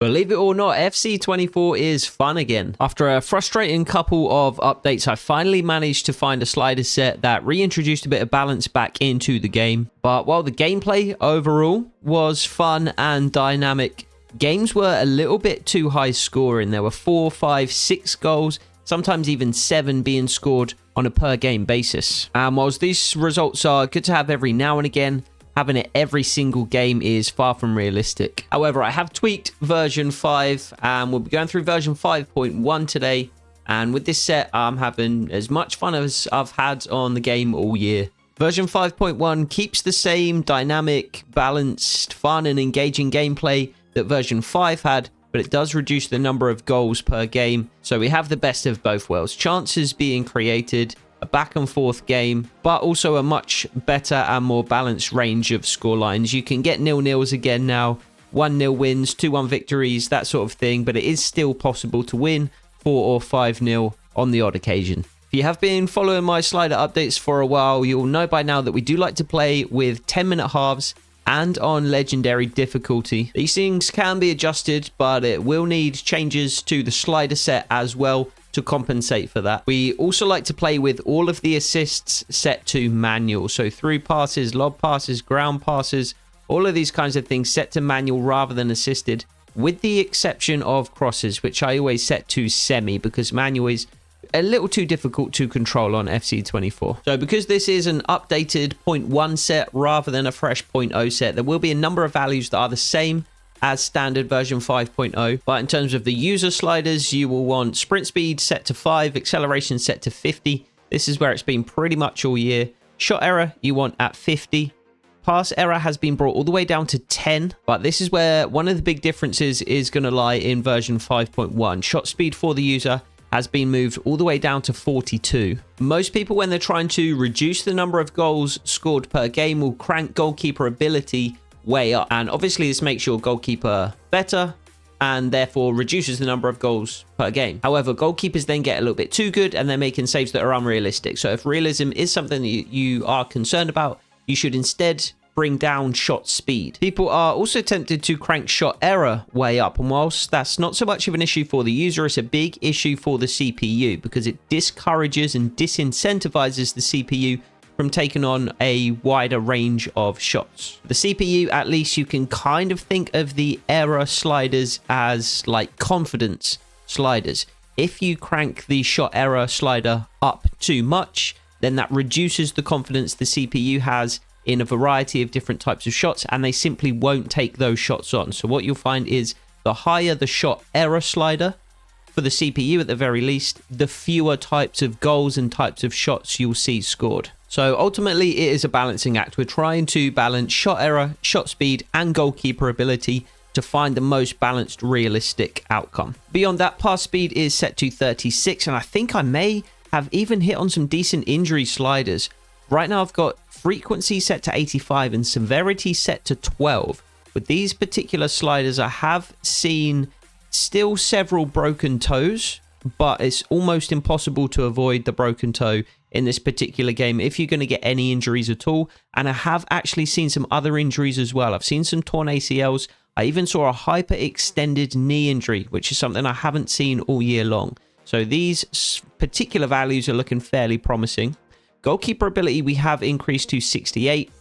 Believe it or not, FC24 is fun again. After a frustrating couple of updates, I finally managed to find a slider set that reintroduced a bit of balance back into the game. But while the gameplay overall was fun and dynamic, games were a little bit too high scoring. There were 4, 5, 6 goals, sometimes even 7 being scored on a per game basis. And whilst these results are good to have every now and again, having it every single game is far from realistic. However, I have tweaked version 5 and we'll be going through version 5.1 today. And with this set, I'm having as much fun as I've had on the game all year. Version 5.1 keeps the same dynamic, balanced, fun and engaging gameplay that version 5 had, but it does reduce the number of goals per game. So we have the best of both worlds. Chances being created, a back and forth game, but also a much better and more balanced range of scorelines. You can get 0-0s again now, 1-0 wins, 2-1 victories, that sort of thing, but it is still possible to win 4 or 5-0 on the odd occasion. If you have been following my slider updates for a while, you'll know by now that we do like to play with 10-minute halves and on legendary difficulty. These things can be adjusted, but it will need changes to the slider set as well to compensate for that. We also like to play with all of the assists set to manual. So through passes, lob passes, ground passes, all of these kinds of things set to manual rather than assisted, with the exception of crosses, which I always set to semi because manual is a little too difficult to control on FC24. So because this is an updated 0.1 set rather than a fresh 0.0 set, there will be a number of values that are the same as standard version 5.0, but in terms of the user sliders, you will want sprint speed set to 5, acceleration set to 50. This is where it's been pretty much all year. Shot error you want at 50. Pass error has been brought all the way down to 10, but this is where one of the big differences is going to lie in version 5.1. Shot speed for the user has been moved all the way down to 42. Most people, when they're trying to reduce the number of goals scored per game, will crank goalkeeper ability way up, and obviously this makes your goalkeeper better and therefore reduces the number of goals per game. However, goalkeepers then get a little bit too good and they're making saves that are unrealistic. So if realism is something that you are concerned about, you should instead bring down shot speed. People are also tempted to crank shot error way up, and whilst that's not so much of an issue for the user, it's a big issue for the CPU because it discourages and disincentivizes the CPU from taking on a wider range of shots. The CPU, at least, you can kind of think of the error sliders as like confidence sliders. If you crank the shot error slider up too much, then that reduces the confidence the CPU has in a variety of different types of shots, and they simply won't take those shots on. So what you'll find is the higher the shot error slider, for the CPU at the very least, the fewer types of goals and types of shots you'll see scored. So ultimately it is a balancing act. We're trying to balance shot error, shot speed and goalkeeper ability to find the most balanced, realistic outcome. Beyond that, pass speed is set to 36, and I think I may have even hit on some decent injury sliders. Right now I've got frequency set to 85 and severity set to 12. With these particular sliders, I have seen still several broken toes, but it's almost impossible to avoid the broken toe in this particular game if you're going to get any injuries at all. And I have actually seen some other injuries as well. I've seen some torn ACLs. I even saw a hyperextended knee injury, which is something I haven't seen all year long. So these particular values are looking fairly promising. Goalkeeper ability we have increased to 68.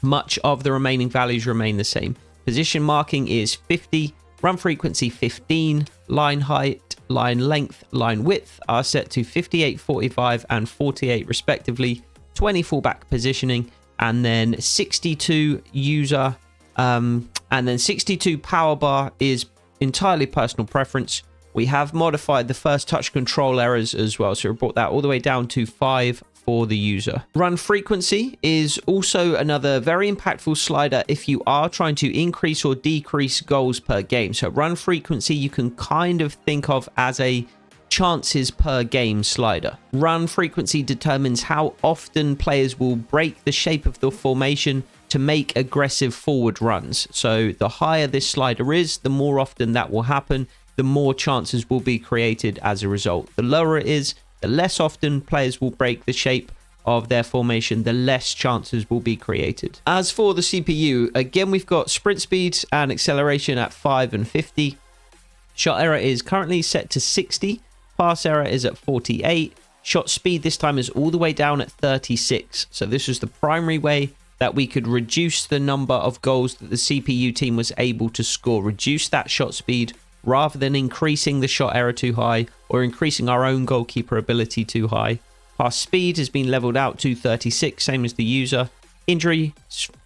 Much of the remaining values remain the same. Position marking is 50. Run frequency 15. Line height, line length, line width are set to 58, 45 and 48 respectively. 20 fullback positioning, and then 62 user and then 62 power bar is entirely personal preference. We have modified the first touch control errors as well, so we brought that all the way down to 5 for the user. Run frequency is also another very impactful slider if you are trying to increase or decrease goals per game. So run frequency you can kind of think of as a chances per game slider. Run frequency determines how often players will break the shape of the formation to make aggressive forward runs. So the higher this slider is, the more often that will happen, the more chances will be created as a result. The lower it is, the less often players will break the shape of their formation, the less chances will be created. As for the CPU, again, we've got sprint speed and acceleration at 5 and 50. Shot error is currently set to 60. Pass error is at 48. Shot speed this time is all the way down at 36. So this was the primary way that we could reduce the number of goals that the CPU team was able to score. Reduce that shot speed rather than increasing the shot error too high or increasing our own goalkeeper ability too high. Pass speed has been leveled out to 36, same as the user. Injury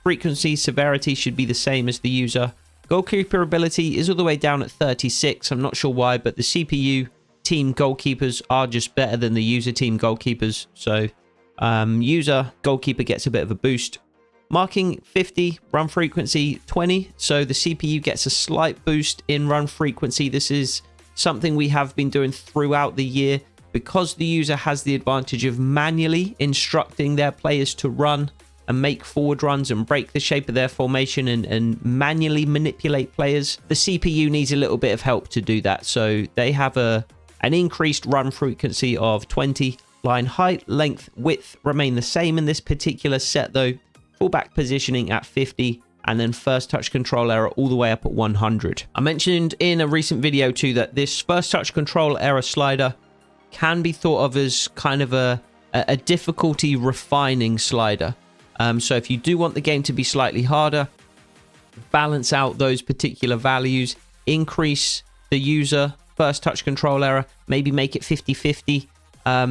frequency, severity should be the same as the user. Goalkeeper ability is all the way down at 36. I'm not sure why, but the CPU team goalkeepers are just better than the user team goalkeepers. So user goalkeeper gets a bit of a boost. Marking 50, run frequency 20. So the CPU gets a slight boost in run frequency. This is something we have been doing throughout the year because the user has the advantage of manually instructing their players to run and make forward runs and break the shape of their formation and manually manipulate players. The CPU needs a little bit of help to do that. So they have an increased run frequency of 20. Line height, length, width remain the same in this particular set though. Fullback positioning at 50. And then first touch control error all the way up at 100. I mentioned in a recent video too that this first touch control error slider can be thought of as kind of a difficulty refining slider. So if you do want the game to be slightly harder, balance out those particular values, increase the user first touch control error, maybe make it 50-50.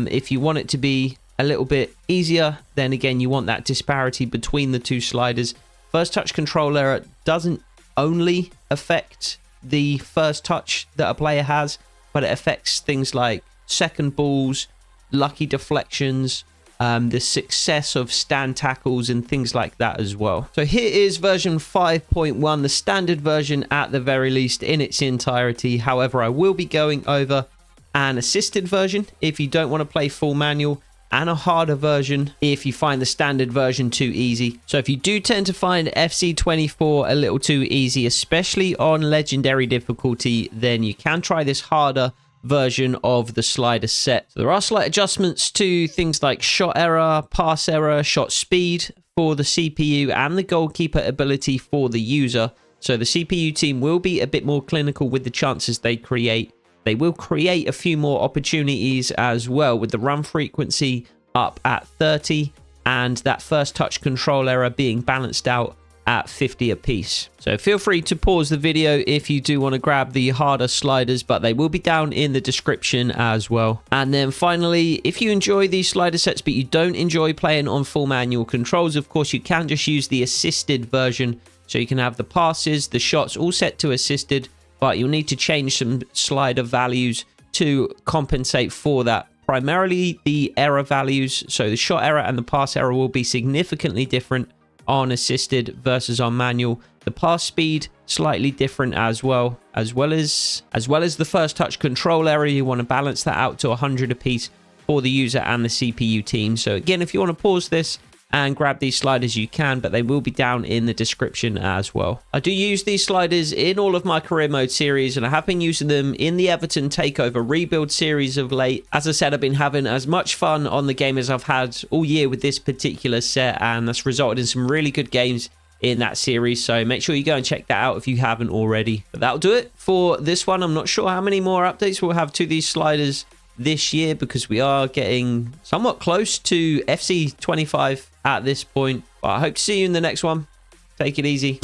If you want it to be a little bit easier, then again, you want that disparity between the two sliders. First touch control error doesn't only affect the first touch that a player has, but it affects things like second balls, lucky deflections, the success of stand tackles and things like that as well. So here is version 5.1, the standard version at the very least in its entirety. However, I will be going over an assisted version if you don't want to play full manual, and a harder version if you find the standard version too easy. So if you do tend to find FC24 a little too easy, especially on legendary difficulty, then you can try this harder version of the slider set. So there are slight adjustments to things like shot error, pass error, shot speed for the CPU and the goalkeeper ability for the user. So the CPU team will be a bit more clinical with the chances they create. They will create a few more opportunities as well, with the run frequency up at 30 and that first touch control error being balanced out at 50 apiece. So feel free to pause the video if you do want to grab the harder sliders, but they will be down in the description as well. And then finally, if you enjoy these slider sets but you don't enjoy playing on full manual controls, of course you can just use the assisted version. So you can have the passes, the shots all set to assisted, but you'll need to change some slider values to compensate for that. Primarily the error values, so the shot error and the pass error will be significantly different on assisted versus on manual. The pass speed slightly different as well as the first touch control error. You want to balance that out to 100 apiece for the user and the CPU team. So again, if you want to pause this and grab these sliders, you can, but they will be down in the description as well. I do use these sliders in all of my career mode series, and I have been using them in the Everton Takeover Rebuild series of late. As I said, I've been having as much fun on the game as I've had all year with this particular set, and that's resulted in some really good games in that series. So make sure you go and check that out if you haven't already. But that'll do it for this one. I'm not sure how many more updates we'll have to these sliders this year, because we are getting somewhat close to FC25 at this point. But I hope to see you in the next one. Take it easy.